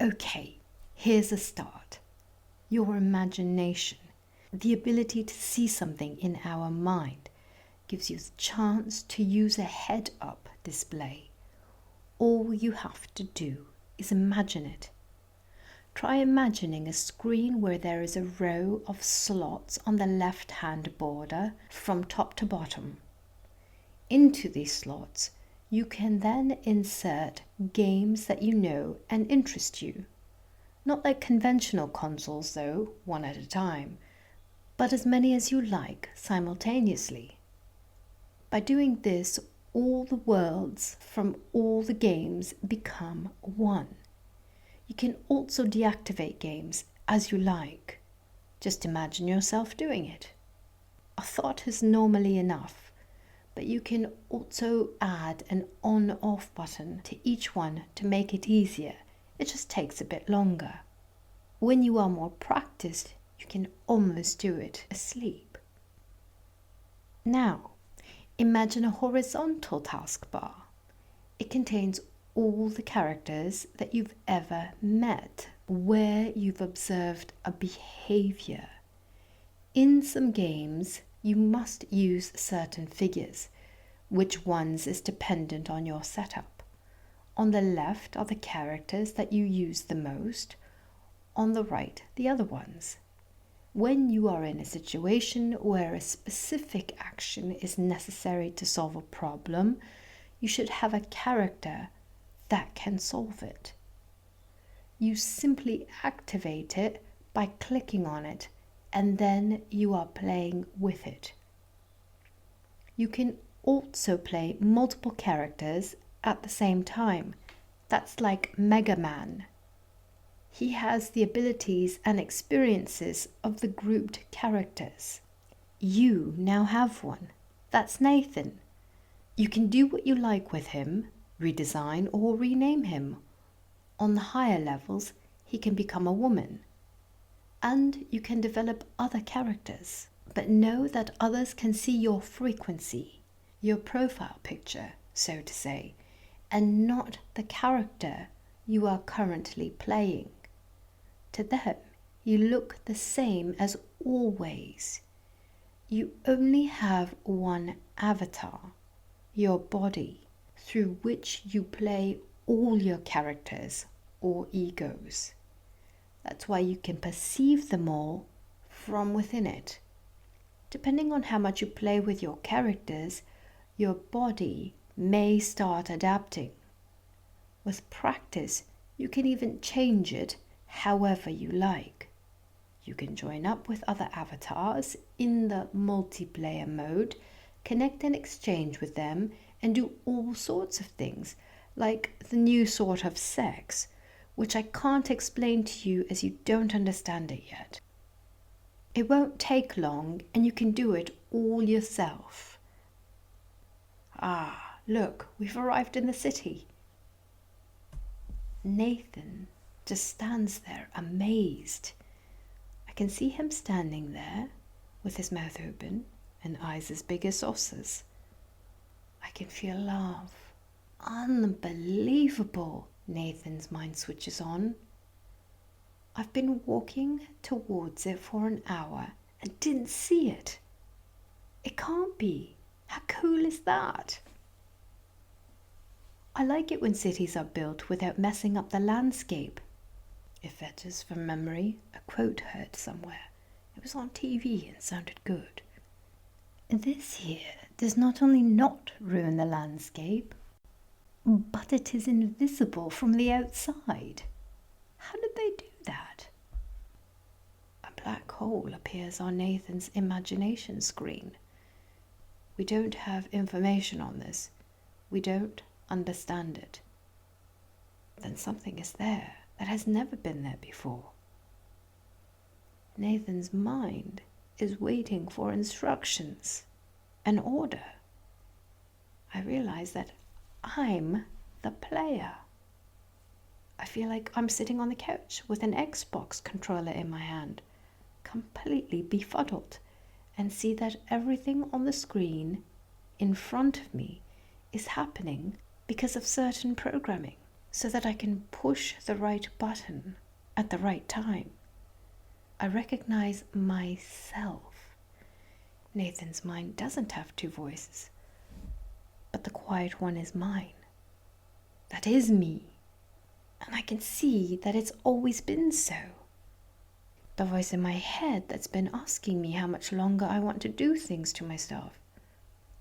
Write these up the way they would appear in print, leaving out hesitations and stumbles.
Okay, here's a start. Your imagination, the ability to see something in our mind, gives you the chance to use a head-up display. All you have to do is imagine it. Try imagining a screen where there is a row of slots on the left-hand border from top to bottom. Into these slots, you can then insert games that you know and interest you. Not like conventional consoles though, one at a time, but as many as you like simultaneously. By doing this, all the worlds from all the games become one. You can also deactivate games as you like. Just imagine yourself doing it. A thought is normally enough, but you can also add an on-off button to each one to make it easier. It just takes a bit longer. When you are more practiced, you can almost do it asleep. Now, imagine a horizontal taskbar. It contains all the characters that you've ever met, where you've observed a behavior. In some games, you must use certain figures. Which ones is dependent on your setup. On the left are the characters that you use the most, on the right the other ones. When you are in a situation where a specific action is necessary to solve a problem, you should have a character that can solve it. You simply activate it by clicking on it, and then you are playing with it. You can also play multiple characters at the same time. That's like Mega Man. He has the abilities and experiences of the grouped characters. You now have one. That's Nathan. You can do what you like with him, redesign or rename him. On the higher levels, he can become a woman. And you can develop other characters. But know that others can see your frequency, your profile picture, so to say, and not the character you are currently playing. To them, you look the same as always. You only have one avatar, your body, through which you play all your characters or egos. That's why you can perceive them all from within it. Depending on how much you play with your characters, your body may start adapting. With practice, you can even change it however you like. You can join up with other avatars in the multiplayer mode, connect and exchange with them, and do all sorts of things, like the new sort of sex, which I can't explain to you as you don't understand it yet. It won't take long, and you can do it all yourself. Ah, look, we've arrived in the city. Nathan just stands there amazed. I can see him standing there with his mouth open and eyes as big as saucers. I can feel love. Unbelievable, Nathan's mind switches on. I've been walking towards it for an hour and didn't see it. It can't be. How cool is that? I like it when cities are built without messing up the landscape. It fetches from memory a quote heard somewhere. It was on TV and sounded good. This here does not only not ruin the landscape, but it is invisible from the outside. How did they do that? A black hole appears on Nathan's imagination screen. We don't have information on this. We don't understand it. Then something is there that has never been there before. Nathan's mind is waiting for instructions, an order. I realize that I'm the player. I feel like I'm sitting on the couch with an Xbox controller in my hand, completely befuddled, and see that everything on the screen in front of me is happening because of certain programming, so that I can push the right button at the right time. I recognize myself. Nathan's mind doesn't have two voices, but the quiet one is mine. That is me. And I can see that it's always been so. The voice in my head that's been asking me how much longer I want to do things to myself.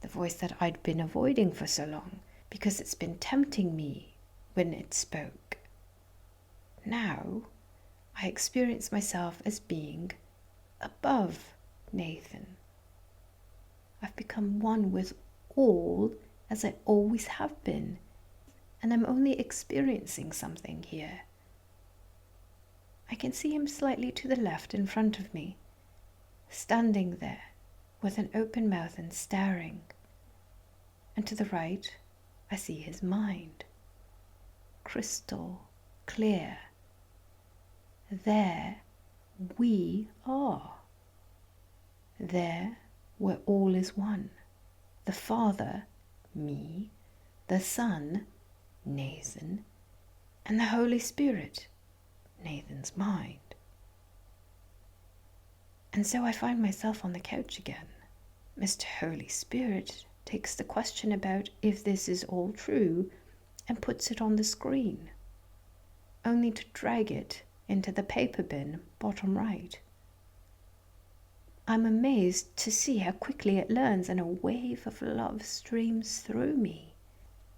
The voice that I'd been avoiding for so long because it's been tempting me when it spoke. Now, I experience myself as being above Nathan. I've become one with all as I always have been, and I'm only experiencing something here. I can see him slightly to the left in front of me, standing there with an open mouth and staring. And to the right, I see his mind, crystal clear. There we are. There where all is one. The Father, me, the Son, Nathan, and the Holy Spirit, Nathan's mind. And so I find myself on the couch again. Mr. Holy Spirit takes the question about if this is all true and puts it on the screen, only to drag it into the paper bin bottom right. I'm amazed to see how quickly it learns, and a wave of love streams through me.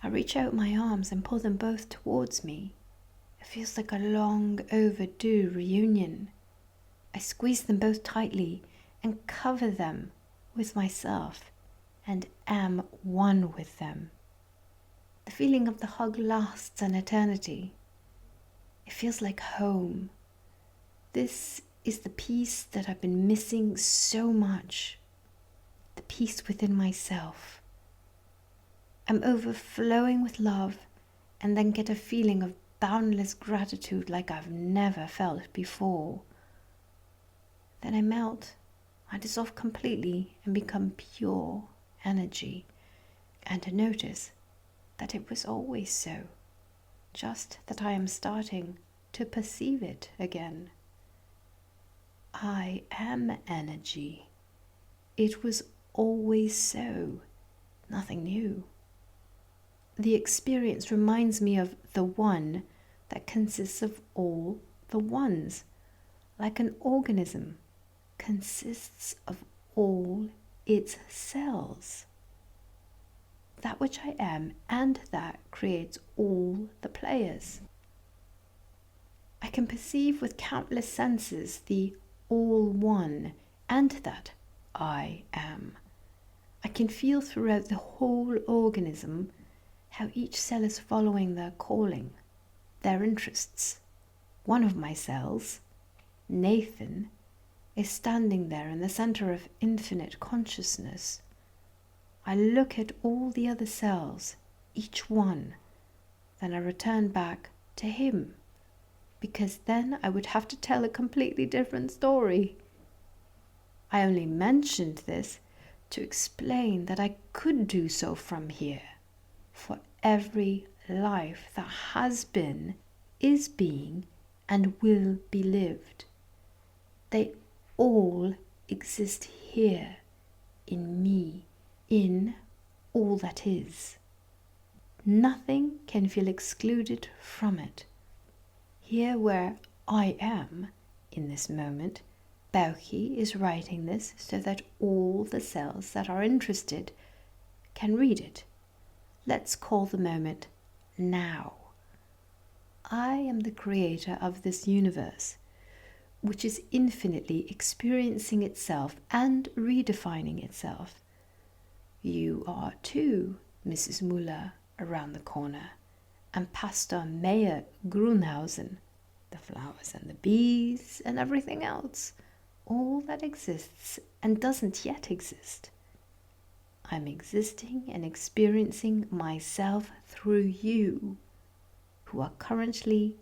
I reach out my arms and pull them both towards me. It feels like a long overdue reunion. I squeeze them both tightly and cover them with myself and am one with them. The feeling of the hug lasts an eternity. It feels like home. This is the peace that I've been missing so much. The peace within myself. I'm overflowing with love and then get a feeling of boundless gratitude like I've never felt before. Then I melt. I dissolve completely and become pure energy, and to notice that it was always so, just that I am starting to perceive it again. I am energy. It was always so, nothing new. The experience reminds me of the one that consists of all the ones, like an organism consists of all its cells. That which I am and that creates all the players. I can perceive with countless senses the all one and that I am. I can feel throughout the whole organism how each cell is following their calling, their interests. One of my cells, Nathan, is standing there in the center of infinite consciousness. I look at all the other cells, each one, then I return back to him, because then I would have to tell a completely different story. I only mentioned this to explain that I could do so from here, for every life that has been, is being, and will be lived. They all exist here, in me, in all that is. Nothing can feel excluded from it. Here where I am, in this moment, Bauchi is writing this so that all the cells that are interested can read it. Let's call the moment now. I am the creator of this universe, which is infinitely experiencing itself and redefining itself. You are too, Mrs. Müller around the corner, and Pastor Mayer Grunhausen, the flowers and the bees and everything else, all that exists and doesn't yet exist. I'm existing and experiencing myself through you, who are currently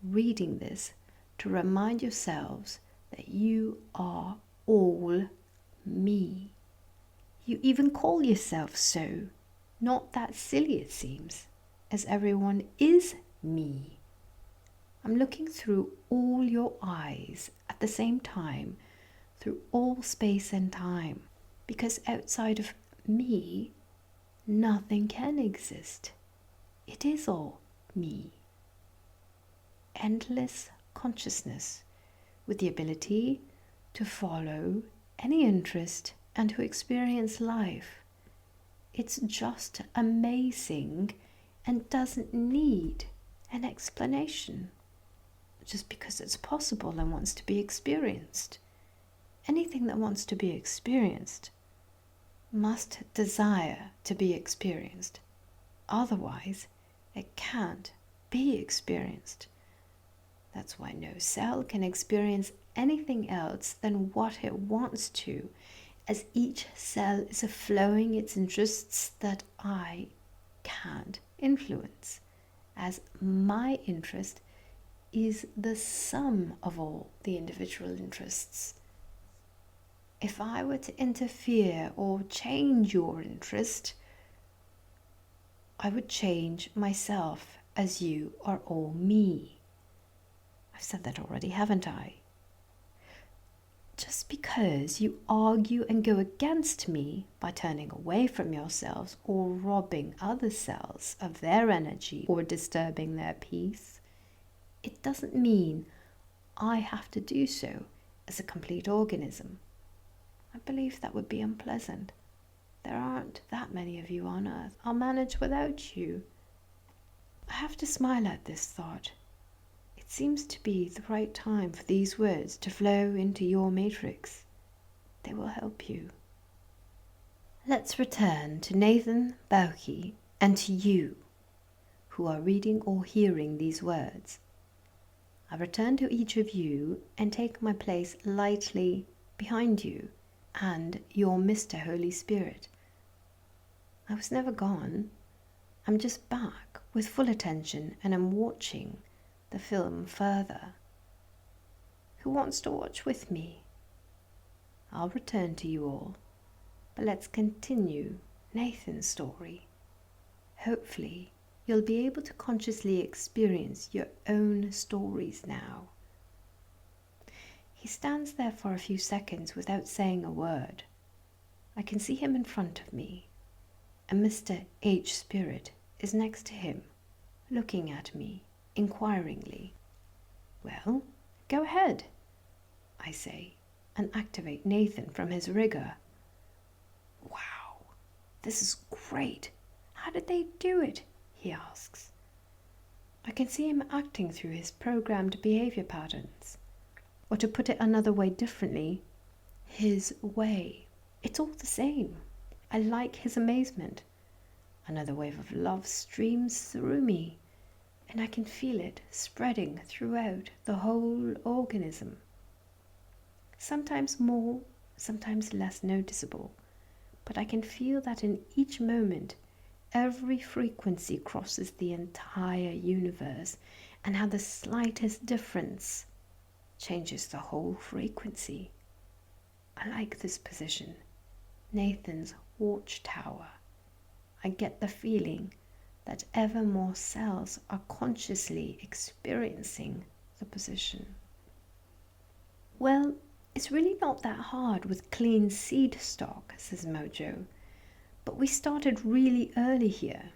reading this, to remind yourselves that you are all me. You even call yourself so. Not that silly it seems, as everyone is me. I'm looking through all your eyes at the same time, through all space and time, because outside of me, nothing can exist. It is all me. Endless consciousness with the ability to follow any interest and to experience life. It's just amazing and doesn't need an explanation, just because it's possible and wants to be experienced. Anything that wants to be experienced must desire to be experienced. Otherwise, it can't be experienced. That's why no cell can experience anything else than what it wants to, as each cell is flowing its interests that I can't influence, as my interest is the sum of all the individual interests. If I were to interfere or change your interest, I would change myself, as you are all me. I've said that already, haven't I? Just because you argue and go against me by turning away from yourselves or robbing other cells of their energy or disturbing their peace, it doesn't mean I have to do so as a complete organism. I believe that would be unpleasant. There aren't that many of you on Earth. I'll manage without you. I have to smile at this thought. It seems to be the right time for these words to flow into your matrix. They will help you. Let's return to Nathan, Bauchi, and to you, who are reading or hearing these words. I return to each of you and take my place lightly behind you and your Mr. Holy Spirit. I was never gone. I'm just back with full attention and I'm watching the film further. Who wants to watch with me? I'll return to you all, but let's continue Nathan's story. Hopefully, you'll be able to consciously experience your own stories now. He stands there for a few seconds without saying a word. I can see him in front of me, and Mr. H. Spirit is next to him, looking at me inquiringly. Well, go ahead, I say, and activate Nathan from his rigor. Wow, this is great. How did they do it? He asks. I can see him acting through his programmed behavior patterns. Or to put it another way differently, his way. It's all the same. I like his amazement. Another wave of love streams through me, and I can feel it spreading throughout the whole organism. Sometimes more, sometimes less noticeable, but I can feel that in each moment, every frequency crosses the entire universe, and how the slightest difference changes the whole frequency. I like this position, Nathan's watchtower. I get the feeling that ever more cells are consciously experiencing the position. Well, it's really not that hard with clean seed stock, says Mojo, but we started really early here.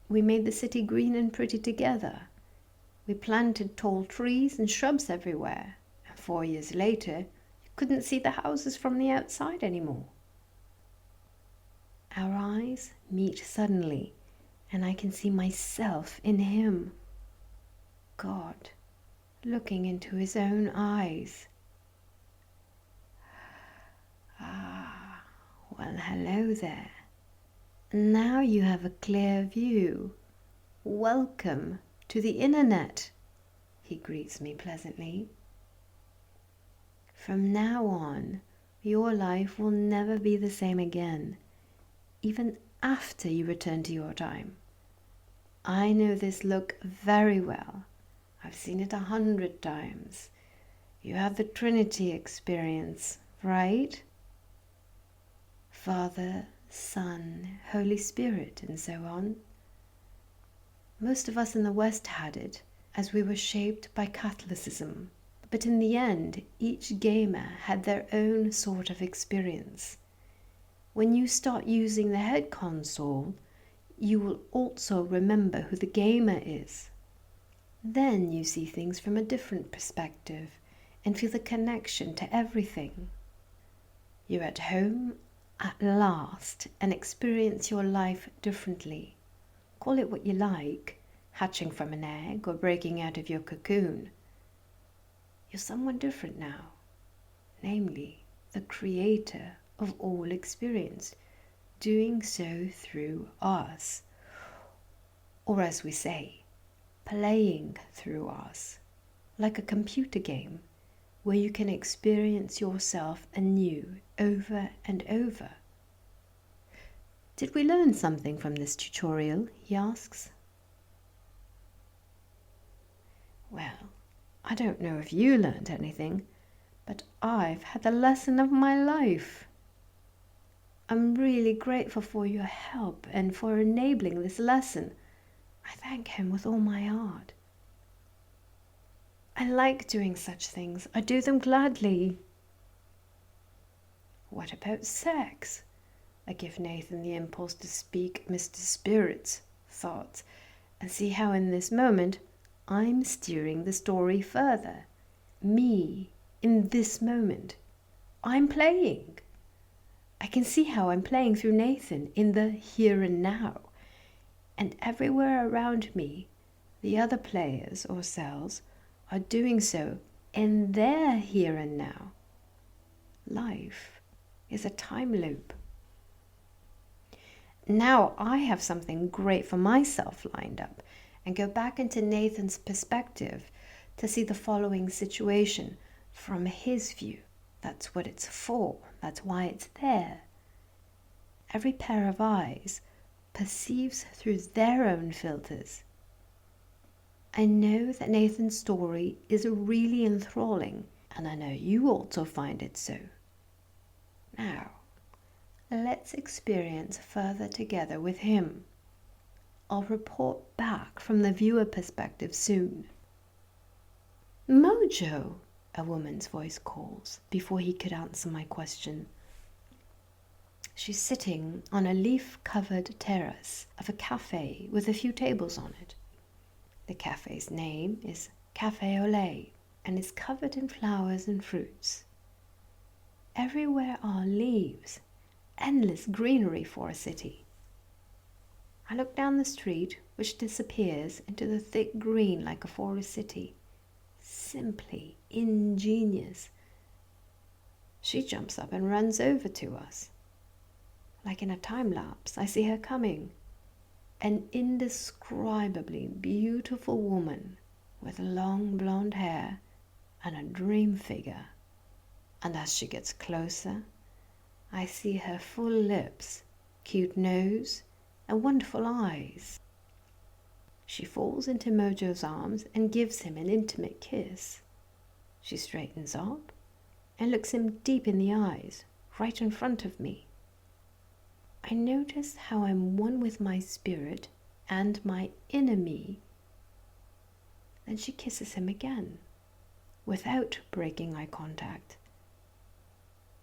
We made the city green and pretty together. We planted tall trees and shrubs everywhere, and 4 years later, you couldn't see the houses from the outside anymore. Our eyes meet suddenly, and I can see myself in him. God, looking into his own eyes. Ah, well, hello there. Now you have a clear view. Welcome to the innernet, he greets me pleasantly. From now on, your life will never be the same again, even after you return to your time. I know this look very well. I've seen it 100 times. You have the Trinity experience, right? Father, Son, Holy Spirit, and so on. Most of us in the West had it, as we were shaped by Catholicism. But in the end, each gamer had their own sort of experience. When you start using the head console, you will also remember who the gamer is. Then you see things from a different perspective and feel the connection to everything. You're at home at last and experience your life differently. Call it what you like, hatching from an egg or breaking out of your cocoon. You're someone different now, namely the creator of all experience, doing so through us, or as we say, playing through us, like a computer game where you can experience yourself anew over and over. Did we learn something from this tutorial? He asks. Well, I don't know if you learned anything, but I've had the lesson of my life. I'm really grateful for your help and for enabling this lesson. I thank him with all my heart. I like doing such things. I do them gladly. What about sex? I give Nathan the impulse to speak Mr. Spirit's thoughts and see how in this moment I'm steering the story further. Me, in this moment. I'm playing. I can see how I'm playing through Nathan in the here and now. And everywhere around me, the other players or cells are doing so in their here and now. Life is a time loop. Now I have something great for myself lined up and go back into Nathan's perspective to see the following situation from his view. That's what it's for. That's why it's there. Every pair of eyes perceives through their own filters. I know that Nathan's story is really enthralling, and I know you also find it so. Now, let's experience further together with him. I'll report back from the viewer perspective soon. Mojo, a woman's voice calls before he could answer my question. She's sitting on a leaf-covered terrace of a cafe with a few tables on it. The cafe's name is Café Olé and is covered in flowers and fruits. Everywhere are leaves, endless greenery for a city. I look down the street, which disappears into the thick green like a forest city. Simply ingenious. She jumps up and runs over to us. Like in a time lapse, I see her coming. An indescribably beautiful woman with long blonde hair and a dream figure. And as she gets closer, I see her full lips, cute nose, and wonderful eyes. She falls into Mojo's arms and gives him an intimate kiss. She straightens up and looks him deep in the eyes, right in front of me. I notice how I'm one with my spirit and my inner me. Then she kisses him again, without breaking eye contact.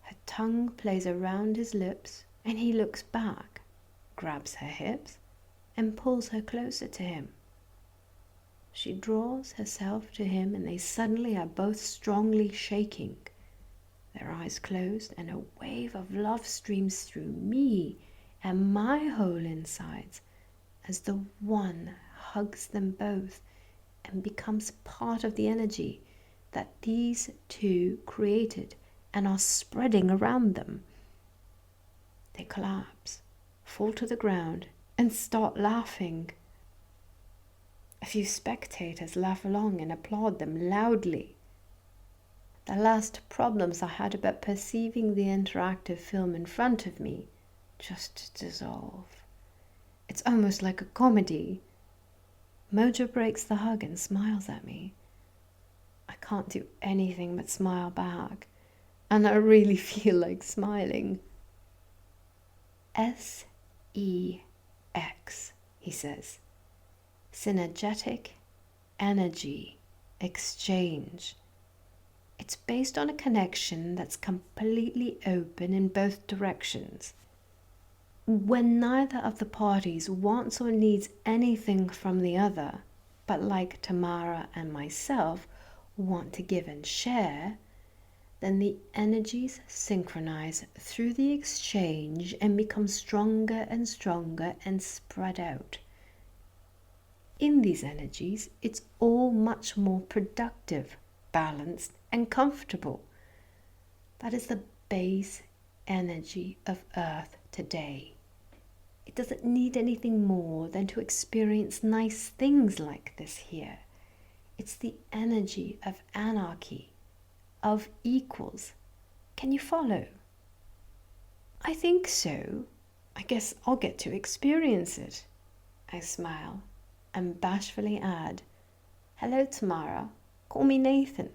Her tongue plays around his lips, and he looks back, grabs her hips, and pulls her closer to him. She draws herself to him, and they suddenly are both strongly shaking. Their eyes closed, and a wave of love streams through me and my whole insides as the one hugs them both and becomes part of the energy that these two created and are spreading around them. They collapse, fall to the ground, and start laughing. A few spectators laugh along and applaud them loudly. The last problems I had about perceiving the interactive film in front of me just dissolve. It's almost like a comedy. Mojo breaks the hug and smiles at me. I can't do anything but smile back, and I really feel like smiling. S.E.X, he says. synergetic energy exchange. It's based on a connection that's completely open in both directions. When neither of the parties wants or needs anything from the other, but like Tamara and myself, want to give and share, then the energies synchronize through the exchange and become stronger and stronger and spread out. In these energies, it's all much more productive, balanced, and comfortable. That is the base energy of Earth today. It doesn't need anything more than to experience nice things like this here. It's the energy of anarchy, of equals. Can you follow? I think so. I guess I'll get to experience it. I smile and bashfully add, "Hello, Tamara. Call me Nathan."